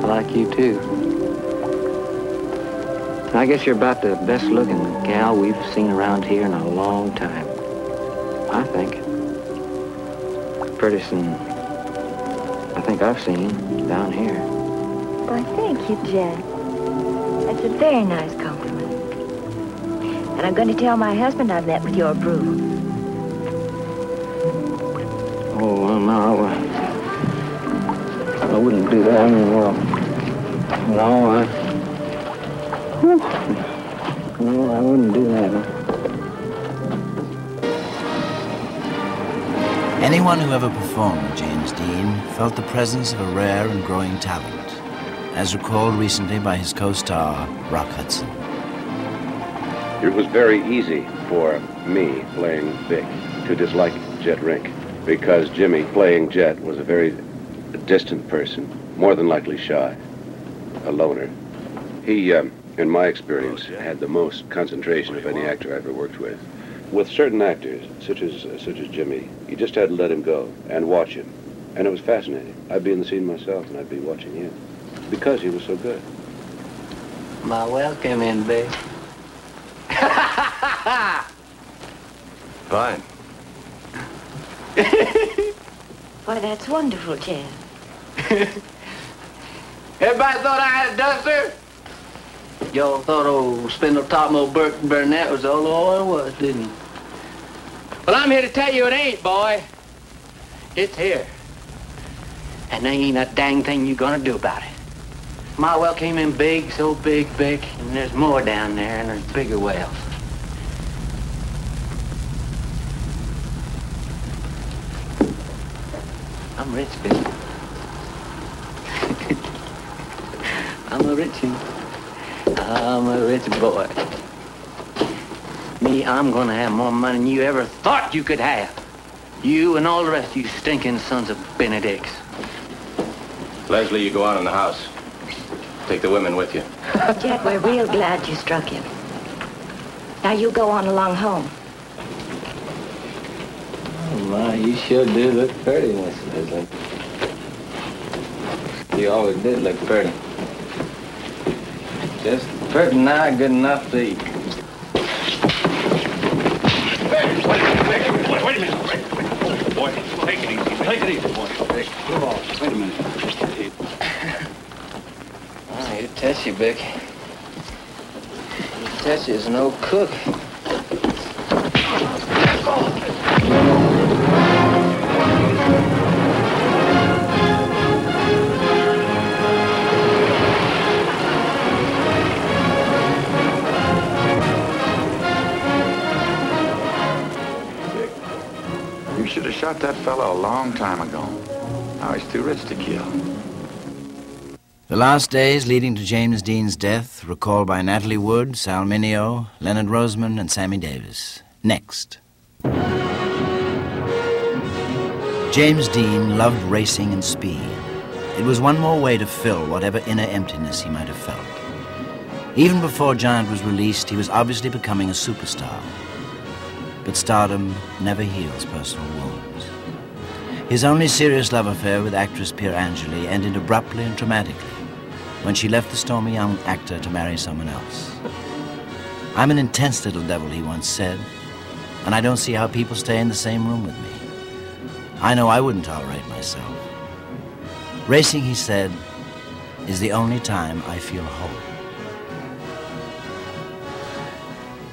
I like you, too. I guess you're about the best-looking gal we've seen around here in a long time. I think. Prettiest than I think I've seen down here. Why, thank you, Jeff. That's a very nice compliment. And I'm going to tell my husband I've met with your approval. Oh, well, no, I wouldn't do that. I mean, well, no, no, I wouldn't do that. Anyone who ever performed with James Dean felt the presence of a rare and growing talent, as recalled recently by his co-star, Rock Hudson. It was very easy for me, playing Vic, to dislike Jet Rink, because Jimmy, playing Jet, was a very distant person, more than likely shy, a loner. He, in my experience, had the most concentration of any actor I've ever worked with. With certain actors, such as Jimmy, you just had to let him go and watch him. And it was fascinating. I'd be in the scene myself, and I'd be watching him, because he was so good. My welcome in, babe. Fine. Why, that's wonderful, Jeff. Everybody thought I had a duster? Y'all thought old Spindle Top old Burnett was all it was, didn't you? Well, I'm here to tell you it ain't, boy. It's here. And there ain't a dang thing you gonna do about it. My well came in big, so big, and there's more down there, and there's bigger wells. I'm rich, baby. I'm a rich one. I'm a rich boy. Me, I'm gonna have more money than you ever thought you could have. You and all the rest of you stinking sons of Benedicts. Leslie, you go on in the house. Take the women with you. Jet, we're real glad you struck him. Now you go on along home. Oh, my, you sure do look pretty, Miss Leslie. You always did look pretty. Just pretty now, good enough to eat. Wait a minute. Boy, take it easy. Take it easy, boy. Hey, come on. Wait a minute. Oh, you Tessie, Vic. Tessie is no cook. You should have shot that fellow a long time ago. Now he's too rich to kill. The last days leading to James Dean's death, recalled by Natalie Wood, Sal Mineo, Leonard Roseman, and Sammy Davis. Next. James Dean loved racing and speed. It was one more way to fill whatever inner emptiness he might have felt. Even before Giant was released, he was obviously becoming a superstar. But stardom never heals personal wounds. His only serious love affair with actress Pier Angeli ended abruptly and traumatically when she left the stormy young actor to marry someone else. "I'm an intense little devil," he once said, "and I don't see how people stay in the same room with me. I know I wouldn't tolerate myself. Racing," he said, "is the only time I feel whole."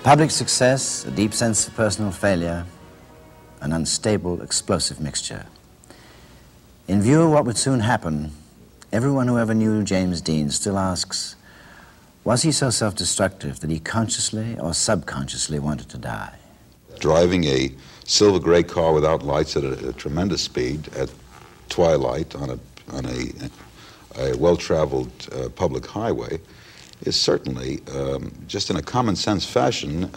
Public success, a deep sense of personal failure, an unstable, explosive mixture. In view of what would soon happen, everyone who ever knew James Dean still asks, was he so self-destructive that he consciously or subconsciously wanted to die? Driving a silver gray car without lights at a tremendous speed at twilight on a well-traveled public highway is certainly, just in a common-sense fashion,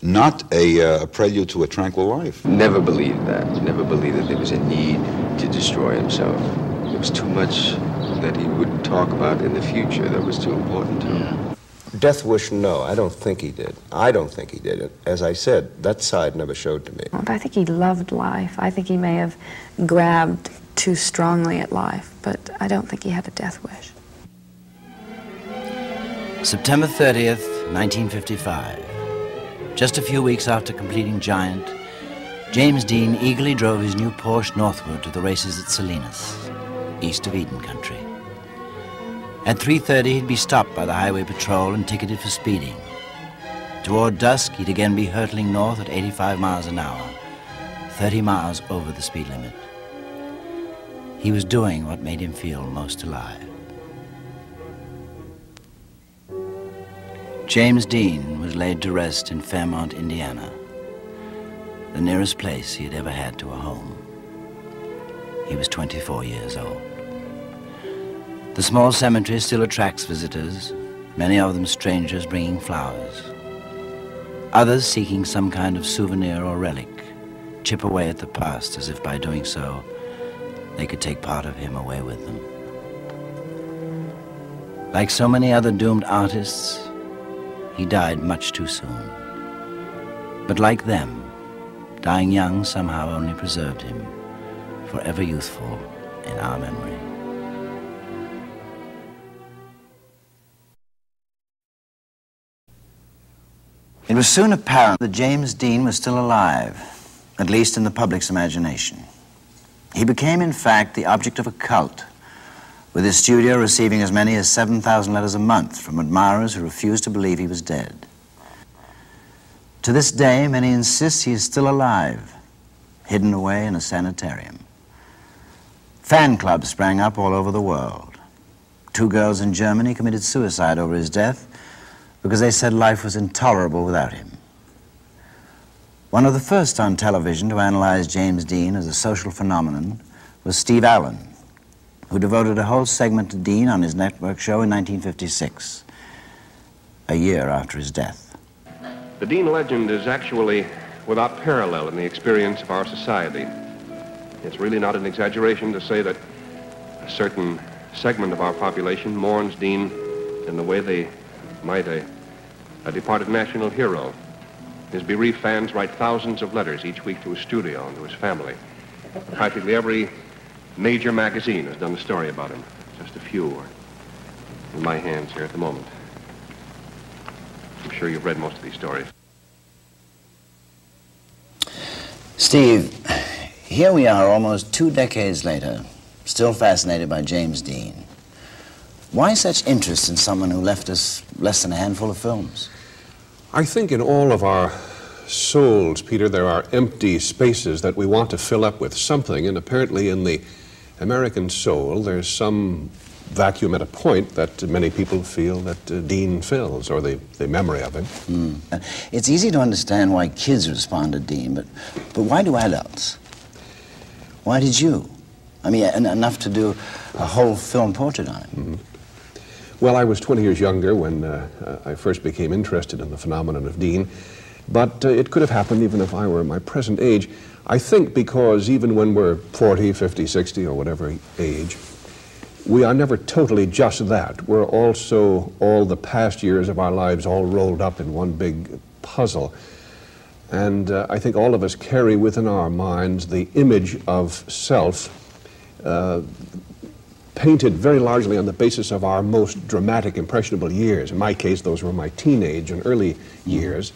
not a prelude to a tranquil life. Never believed that. Never believed that there was a need to destroy himself. There was too much that he would talk about in the future that was too important to him. Death wish, no, I don't think he did. I don't think he did it. As I said, that side never showed to me. I think he loved life. I think he may have grabbed too strongly at life, but I don't think he had a death wish. September 30th, 1955. Just a few weeks after completing Giant, James Dean eagerly drove his new Porsche northward to the races at Salinas, east of Eden country. At 3:30, he'd be stopped by the highway patrol and ticketed for speeding. Toward dusk, he'd again be hurtling north at 85 miles an hour, 30 miles over the speed limit. He was doing what made him feel most alive. James Dean was laid to rest in Fairmont, Indiana, the nearest place he had ever had to a home. He was 24 years old. The small cemetery still attracts visitors, many of them strangers bringing flowers. Others seeking some kind of souvenir or relic, chip away at the past as if by doing so, they could take part of him away with them. Like so many other doomed artists, he died much too soon. But like them, dying young somehow only preserved him, forever youthful in our memory. It was soon apparent that James Dean was still alive, at least in the public's imagination. He became, in fact, the object of a cult, with his studio receiving as many as 7,000 letters a month from admirers who refused to believe he was dead. To this day, many insist he is still alive, hidden away in a sanitarium. Fan clubs sprang up all over the world. 2 girls in Germany committed suicide over his death because they said life was intolerable without him. One of the first on television to analyze James Dean as a social phenomenon was Steve Allen, who devoted a whole segment to Dean on his network show in 1956, a year after his death. The Dean legend is actually without parallel in the experience of our society. It's really not an exaggeration to say that a certain segment of our population mourns Dean in the way they might a departed national hero. His bereaved fans write thousands of letters each week to his studio and to his family. Practically every major magazine has done a story about him. Just a few are in my hands here at the moment. I'm sure you've read most of these stories. Steve, here we are almost 2 decades later, still fascinated by James Dean. Why such interest in someone who left us less than a handful of films? I think in all of our souls, Peter, there are empty spaces that we want to fill up with something, and apparently in the American soul, there's some vacuum at a point that many people feel that Dean fills, or the memory of him. It's easy to understand why kids respond to Dean, but why do adults? Why did you? I mean, enough to do a whole film portrait on him. Well, I was 20 years younger when I first became interested in the phenomenon of Dean, but it could have happened even if I were my present age. I think because even when we're 40, 50, 60, or whatever age, we are never totally just that. We're also all the past years of our lives all rolled up in one big puzzle. And I think all of us carry within our minds the image of self painted very largely on the basis of our most dramatic, impressionable years. In my case, those were my teenage and early years.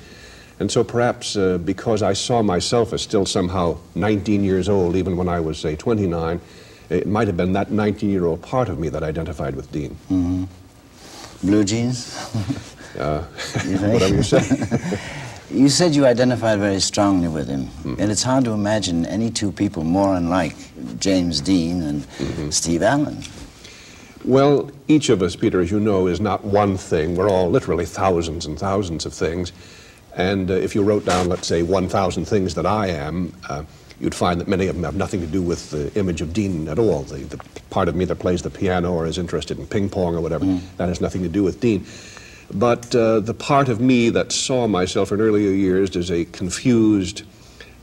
And so perhaps because I saw myself as still somehow 19 years old, even when I was, say, 29, it might have been that 19-year-old part of me that identified with Dean. Blue jeans? Whatever you say. You said you identified very strongly with him, and it's hard to imagine any two people more unlike James Dean and Steve Allen. Well, each of us, Peter, as you know, is not one thing. We're all literally thousands and thousands of things. And if you wrote down, let's say, 1,000 things that I am, you'd find that many of them have nothing to do with the image of Dean at all. The part of me that plays the piano or is interested in ping pong or whatever, that has nothing to do with Dean. But the part of me that saw myself in earlier years as a confused,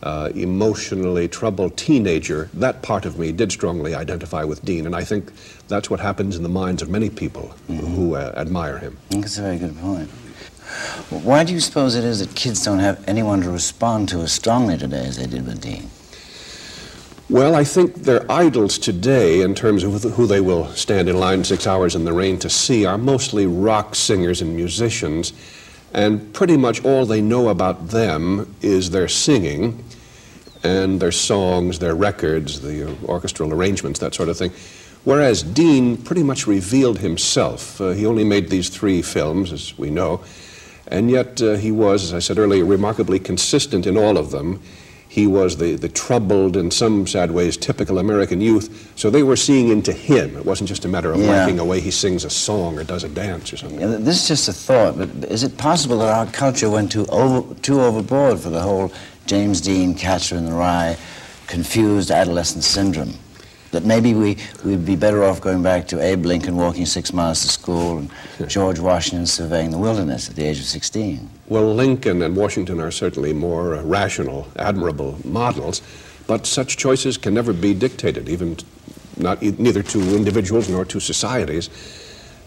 emotionally troubled teenager, that part of me did strongly identify with Dean, and I think that's what happens in the minds of many people who admire him. That's a very good point. Why do you suppose it is that kids don't have anyone to respond to as strongly today as they did with Dean? Well, I think their idols today, in terms of who they will stand in line 6 hours in the rain to see, are mostly rock singers and musicians, and pretty much all they know about them is their singing and their songs, their records, the orchestral arrangements, that sort of thing. Whereas Dean pretty much revealed himself. He only made these 3 films, as we know, and yet he was, as I said earlier, remarkably consistent in all of them. He was the troubled, in some sad ways, typical American youth, so they were seeing into him. It wasn't just a matter of liking a way he sings a song or does a dance or something. Yeah, this is just a thought, but is it possible that our culture went too overboard for the whole James Dean, Catcher in the Rye, confused adolescent syndrome? That maybe we'd be better off going back to Abe Lincoln walking 6 miles to school and George Washington surveying the wilderness at the age of 16. Well, Lincoln and Washington are certainly more rational, admirable models, but such choices can never be dictated, even neither to individuals nor to societies.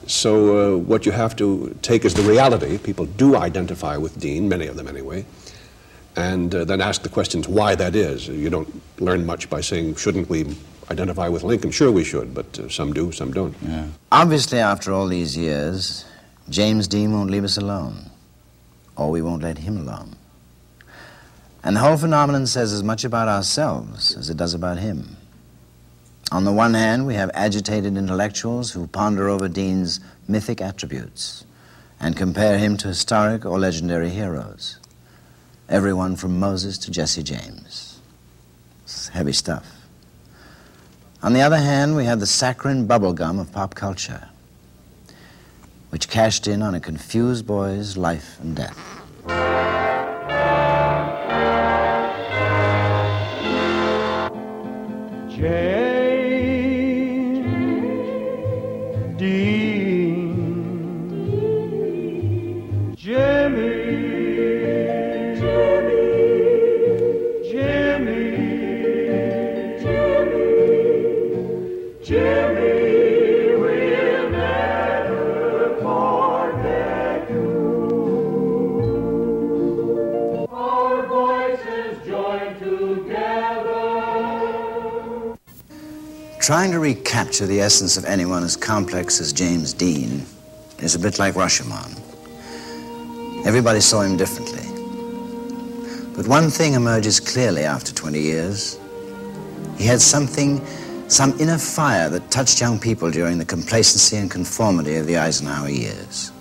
So what you have to take as the reality. People do identify with Dean, many of them anyway, and then ask the questions why that is. You don't learn much by saying, shouldn't we identify with Lincoln? Sure we should, but some do, some don't. Yeah. Obviously, after all these years, James Dean won't leave us alone, or we won't let him alone. And the whole phenomenon says as much about ourselves as it does about him. On the one hand, we have agitated intellectuals who ponder over Dean's mythic attributes and compare him to historic or legendary heroes. Everyone from Moses to Jesse James. It's heavy stuff. On the other hand, we have the saccharine bubblegum of pop culture, which cashed in on a confused boy's life and death. James Dean, Jimmy, Jimmy, we'll never forget you. Our voices joined together. Trying to recapture the essence of anyone as complex as James Dean is a bit like Rashomon. Everybody saw him differently. But one thing emerges clearly after 20 years. He had some inner fire that touched young people during the complacency and conformity of the Eisenhower years.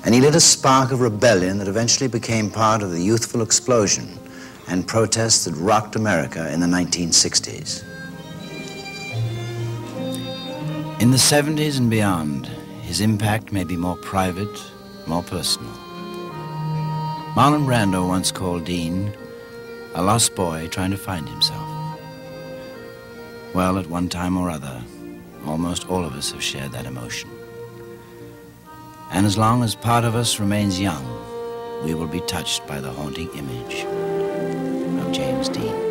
And he lit a spark of rebellion that eventually became part of the youthful explosion and protests that rocked America in the 1960s. In the 70s and beyond, his impact may be more private, more personal. Marlon Brando once called Dean a lost boy trying to find himself. Well, at one time or other, almost all of us have shared that emotion. And as long as part of us remains young, we will be touched by the haunting image of James Dean.